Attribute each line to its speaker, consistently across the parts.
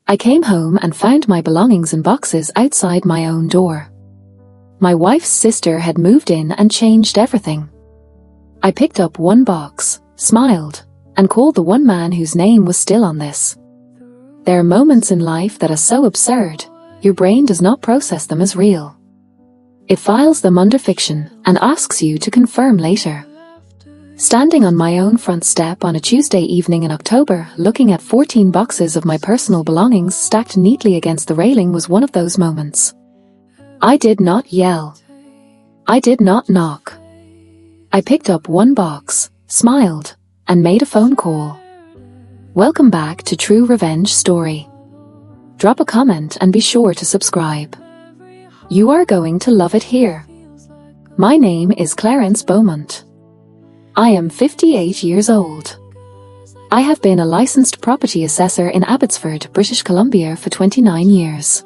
Speaker 1: I came home and found my belongings in boxes outside my own door. My wife's sister had moved in and changed everything. I picked up one box, smiled, and called the one man whose name was still on this. There are moments in life that are so absurd, your brain does not process them as real. It files them under fiction and asks you to confirm later. Standing on my own front step on a Tuesday evening in October, looking at 14 boxes of my personal belongings stacked neatly against the railing was one of those moments. I did not yell. I did not knock. I picked up one box, smiled, and made a phone call. Welcome back to True Revenge Story. Drop a comment and be sure to subscribe. You are going to love it here. My name is Clarence Beaumont. I am 58 years old. I have been a licensed property assessor in Abbotsford, British Columbia for 29 years.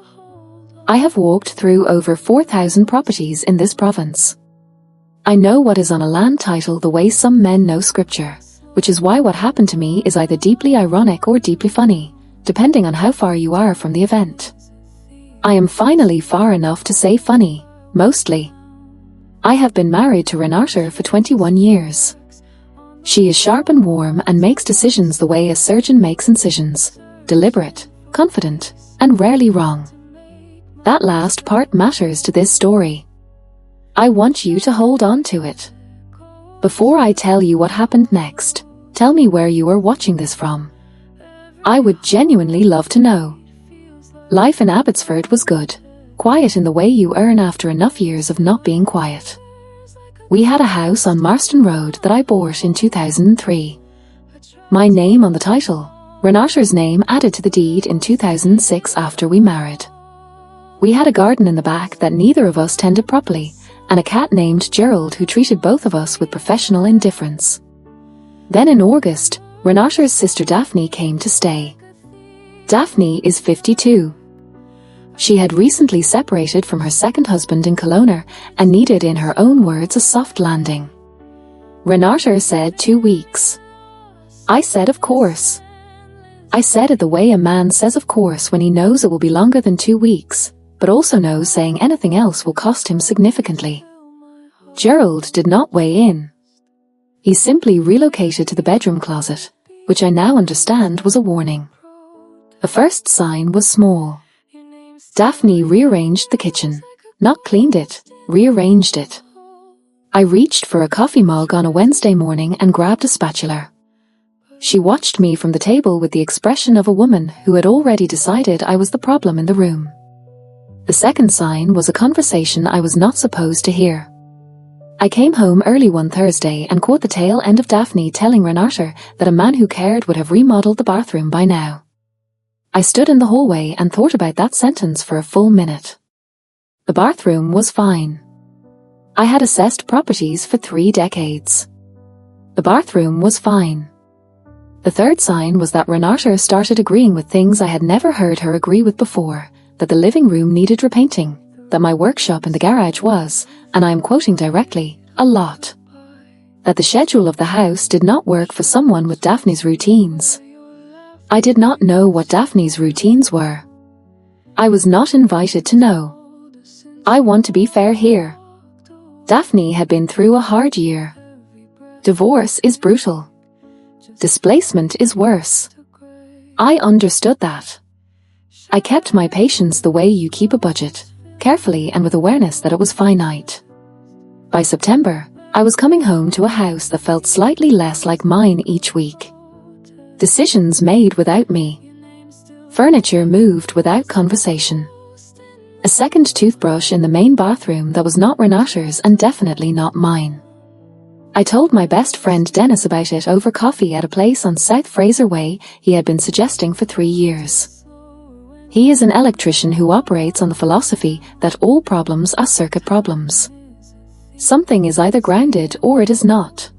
Speaker 1: I have walked through over 4,000 properties in this province. I know what is on a land title the way some men know scripture, which is why what happened to me is either deeply ironic or deeply funny, depending on how far you are from the event. I am finally far enough to say funny, mostly. I have been married to Renata for 21 years. She is sharp and warm and makes decisions the way a surgeon makes incisions, deliberate, confident, and rarely wrong. That last part matters to this story. I want you to hold on to it. Before I tell you what happened next, tell me where you are watching this from. I would genuinely love to know. Life in Abbotsford was good, quiet in the way you earn after enough years of not being quiet. We had a house on Marston Road that I bought in 2003. My name on the title, Renata's name added to the deed in 2006 after we married. We had a garden in the back that neither of us tended properly, and a cat named Gerald who treated both of us with professional indifference. Then in August, Renata's sister Daphne came to stay. Daphne is 52. She had recently separated from her second husband in Kelowna and needed, in her own words, a soft landing. Renata said 2 weeks. I said of course. I said it the way a man says of course when he knows it will be longer than 2 weeks, but also knows saying anything else will cost him significantly. Gerald did not weigh in. He simply relocated to the bedroom closet, which I now understand was a warning. The first sign was small. Daphne rearranged the kitchen, not cleaned it, rearranged it. I reached for a coffee mug on a Wednesday morning and grabbed a spatula. She watched me from the table with the expression of a woman who had already decided I was the problem in the room. The second sign was a conversation I was not supposed to hear. I came home early one Thursday and caught the tail end of Daphne telling Renata that a man who cared would have remodeled the bathroom by now. I stood in the hallway and thought about that sentence for a full minute. The bathroom was fine. I had assessed properties for 3 decades. The bathroom was fine. The third sign was that Renata started agreeing with things I had never heard her agree with before, that the living room needed repainting, that my workshop in the garage was, and I am quoting directly, a lot. That the schedule of the house did not work for someone with Daphne's routines. I did not know what Daphne's routines were. I was not invited to know. I want to be fair here. Daphne had been through a hard year. Divorce is brutal. Displacement is worse. I understood that. I kept my patience the way you keep a budget, carefully and with awareness that it was finite. By September, I was coming home to a house that felt slightly less like mine each week. Decisions made without me. Furniture moved without conversation. A second toothbrush in the main bathroom that was not Renata's and definitely not mine. I told my best friend Dennis about it over coffee at a place on South Fraser Way he had been suggesting for 3 years. He is an electrician who operates on the philosophy that all problems are circuit problems. Something is either grounded or it is not.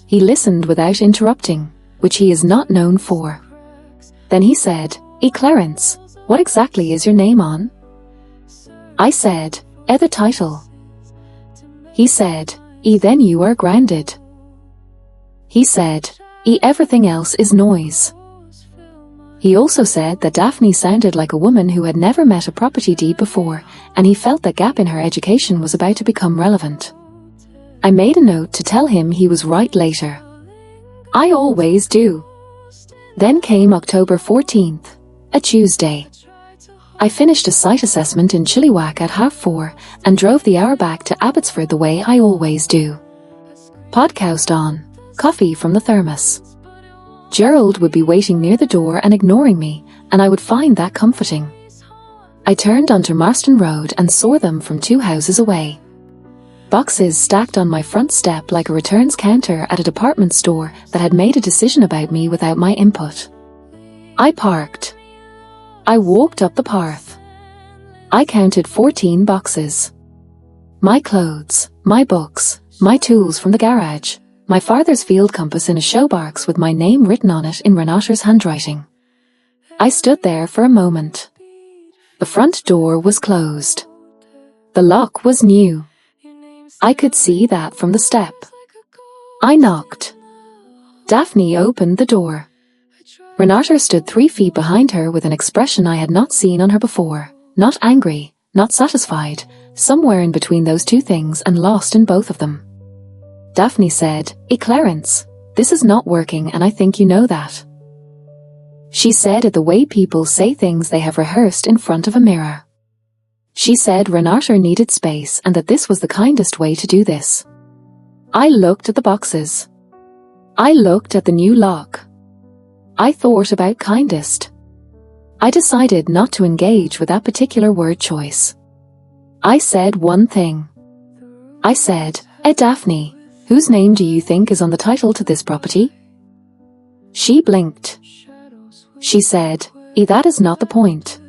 Speaker 1: He listened without interrupting, which he is not known for. Then he said, Clarence, what exactly is your name on? I said, the title. He said, then you are grounded. He said, everything else is noise. He also said that Daphne sounded like a woman who had never met a property deed before, and he felt that gap in her education was about to become relevant. I made a note to tell him he was right later. I always do. Then came October 14th, a Tuesday. I finished a site assessment in Chilliwack at 4:30 and drove the hour back to Abbotsford the way I always do. Podcast on, coffee from the thermos. Gerald would be waiting near the door and ignoring me, and I would find that comforting. I turned onto Marston Road and saw them from 2 houses away. Boxes stacked on my front step like a returns counter at a department store that had made a decision about me without my input. I parked. I walked up the path. I counted 14 boxes. My clothes, my books, my tools from the garage, my father's field compass in a shoebox with my name written on it in Renata's handwriting. I stood there for a moment. The front door was closed. The lock was new. I could see that from the step. I knocked. Daphne opened the door. Renata stood 3 feet behind her with an expression I had not seen on her before, not angry, not satisfied, somewhere in between those two things and lost in both of them. Daphne said, Clarence, this is not working and I think you know that. She said it the way people say things they have rehearsed in front of a mirror. She said Renata needed space and that this was the kindest way to do this. I looked at the boxes. I looked at the new lock. I thought about kindest. I decided not to engage with that particular word choice. I said one thing. I said, Daphne, whose name do you think is on the title to this property? She blinked. She said, that is not the point.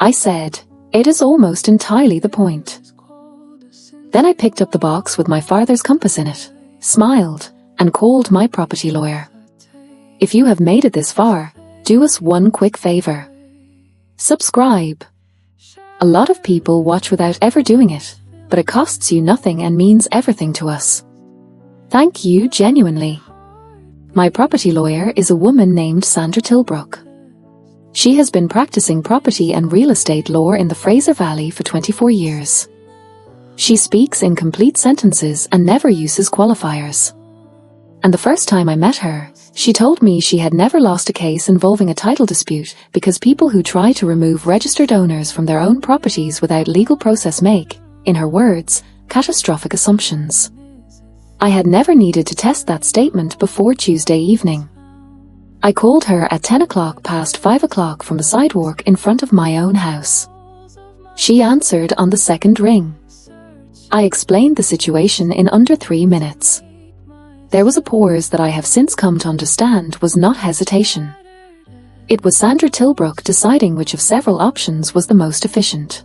Speaker 1: I said, it is almost entirely the point. Then I picked up the box with my father's compass in it, smiled, and called my property lawyer. If you have made it this far, do us one quick favor. Subscribe. A lot of people watch without ever doing it, but it costs you nothing and means everything to us. Thank you genuinely. My property lawyer is a woman named Sandra Tilbrook. She has been practicing property and real estate law in the Fraser Valley for 24 years. She speaks in complete sentences and never uses qualifiers. And the first time I met her, she told me she had never lost a case involving a title dispute because people who try to remove registered owners from their own properties without legal process make, in her words, catastrophic assumptions. I had never needed to test that statement before Tuesday evening. I called her at 5:10 from the sidewalk in front of my own house. She answered on the second ring. I explained the situation in under 3 minutes. There was a pause that I have since come to understand was not hesitation. It was Sandra Tilbrook deciding which of several options was the most efficient.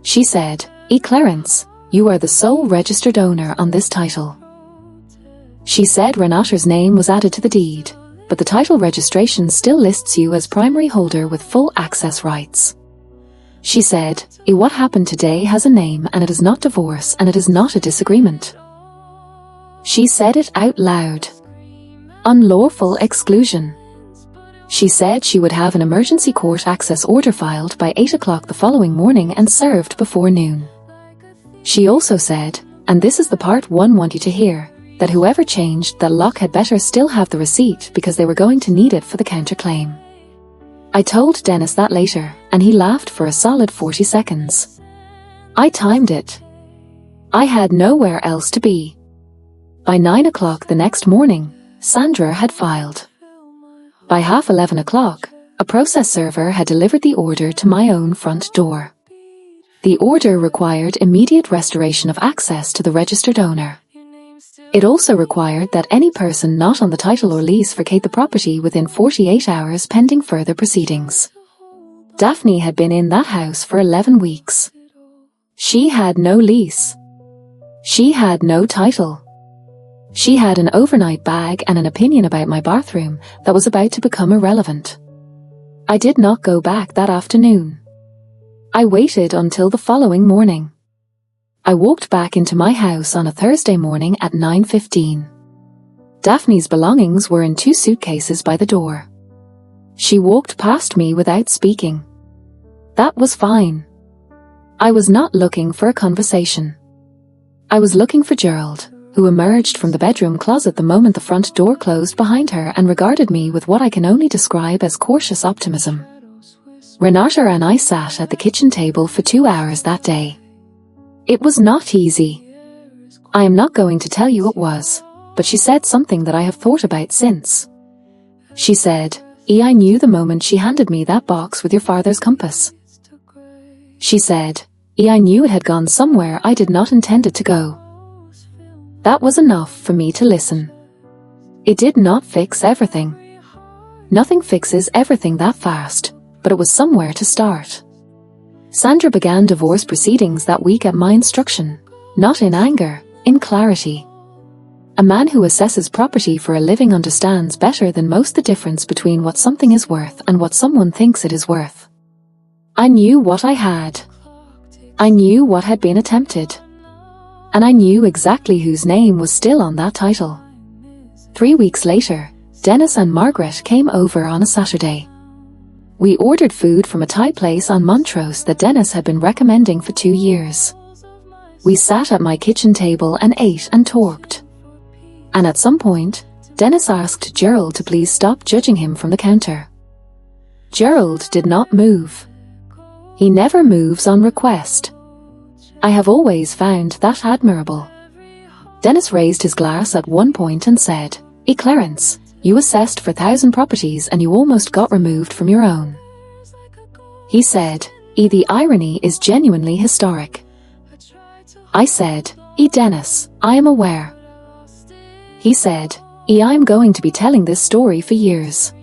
Speaker 1: She said, Clarence, you are the sole registered owner on this title. She said Renata's name was added to the deed, but the title registration still lists you as primary holder with full access rights. She said, what happened today has a name and it is not divorce and it is not a disagreement. She said it out loud. Unlawful exclusion. She said she would have an emergency court access order filed by 8 o'clock the following morning and served before noon. She also said, and this is the part one want you to hear, that whoever changed that lock had better still have the receipt because they were going to need it for the counterclaim. I told Dennis that later, and he laughed for a solid 40 seconds. I timed it. I had nowhere else to be. By 9 o'clock the next morning, Sandra had filed. By 11:30, a process server had delivered the order to my own front door. The order required immediate restoration of access to the registered owner. It also required that any person not on the title or lease vacate the property within 48 hours pending further proceedings. Daphne had been in that house for 11 weeks. She had no lease. She had no title. She had an overnight bag and an opinion about my bathroom that was about to become irrelevant. I did not go back that afternoon. I waited until the following morning. I walked back into my house on a Thursday morning at 9:15. Daphne's belongings were in 2 suitcases by the door. She walked past me without speaking. That was fine. I was not looking for a conversation. I was looking for Gerald, who emerged from the bedroom closet the moment the front door closed behind her and regarded me with what I can only describe as cautious optimism. Renata and I sat at the kitchen table for 2 hours that day. It was not easy. I am not going to tell you it was, but she said something that I have thought about since. She said, I knew the moment she handed me that box with your father's compass. She said, I knew it had gone somewhere I did not intend it to go. That was enough for me to listen. It did not fix everything. Nothing fixes everything that fast, but it was somewhere to start. Sandra began divorce proceedings that week at my instruction, not in anger, in clarity. A man who assesses property for a living understands better than most the difference between what something is worth and what someone thinks it is worth. I knew what I had. I knew what had been attempted. And I knew exactly whose name was still on that title. 3 weeks later, Dennis and Margaret came over on a Saturday. We ordered food from a Thai place on Montrose that Dennis had been recommending for 2 years. We sat at my kitchen table and ate and talked. And at some point, Dennis asked Gerald to please stop judging him from the counter. Gerald did not move. He never moves on request. I have always found that admirable. Dennis raised his glass at one point and said, Clarence, you assessed for 1,000 properties and you almost got removed from your own. He said, the irony is genuinely historic. I said, Dennis, I am aware. He said, I'm going to be telling this story for years.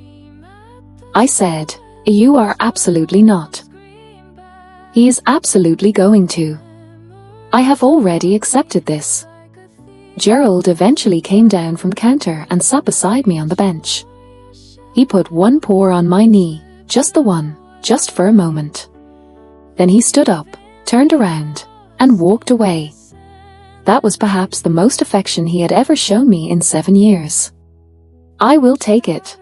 Speaker 1: I said, you are absolutely not. He is absolutely going to. I have already accepted this. Gerald eventually came down from the counter and sat beside me on the bench. He put one paw on my knee, just the one, just for a moment. Then he stood up, turned around, and walked away. That was perhaps the most affection he had ever shown me in 7 years. I will take it,